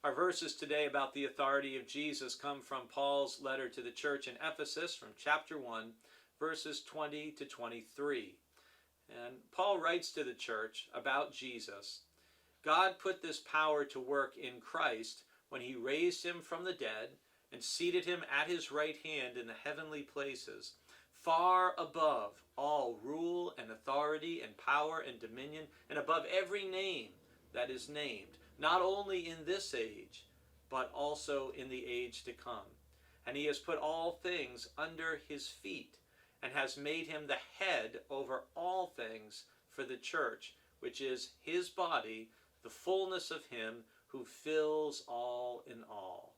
Our verses today about the authority of Jesus come from Paul's letter to the church in Ephesus from chapter 1, verses 20 to 23. And Paul writes to the church about Jesus. God put this power to work in Christ when he raised him from the dead and seated him at his right hand in the heavenly places, far above all rule and authority and power and dominion, and above every name that is named, not only in this age, but also in the age to come. And he has put all things under his feet, and has made him the head over all things for the church, which is his body, the fullness of him who fills all in all.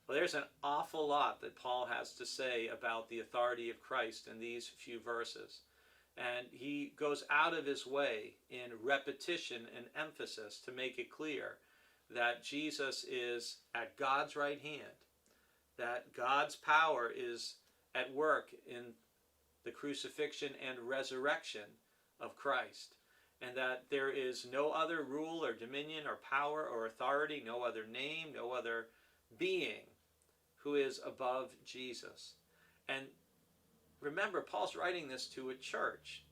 Well, there's an awful lot that Paul has to say about the authority of Christ in these few verses. And he goes out of his way in repetition and emphasis to make it clear that Jesus is at God's right hand, that God's power is at work in the crucifixion and resurrection of Christ, and that there is no other rule or dominion or power or authority, no other name, no other being who is above Jesus. And remember, Paul's writing this to a church,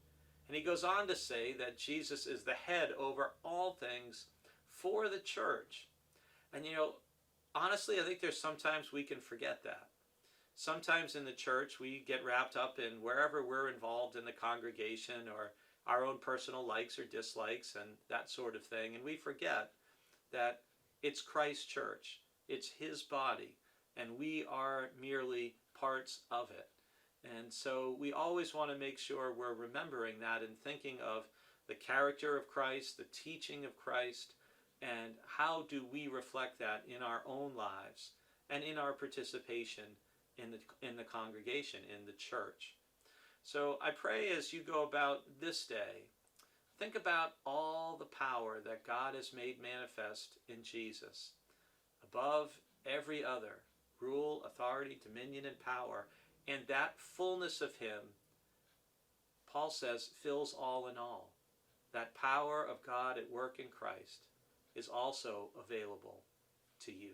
and he goes on to say that Jesus is the head over all things for the church. And honestly, I think there's sometimes we can forget that. Sometimes in the church we get wrapped up in wherever we're involved in the congregation or our own personal likes or dislikes and that sort of thing, and we forget that it's Christ's church, it's his body, and we are merely parts of it. And so we always want to make sure we're remembering that and thinking of the character of Christ, the teaching of Christ, and how do we reflect that in our own lives and in our participation in the congregation, in the church. So I pray as you go about this day, think about all the power that God has made manifest in Jesus, above every other rule, authority, dominion, and power, and that fullness of him, Paul says, fills all in all. That power of God at work in Christ is also available to you.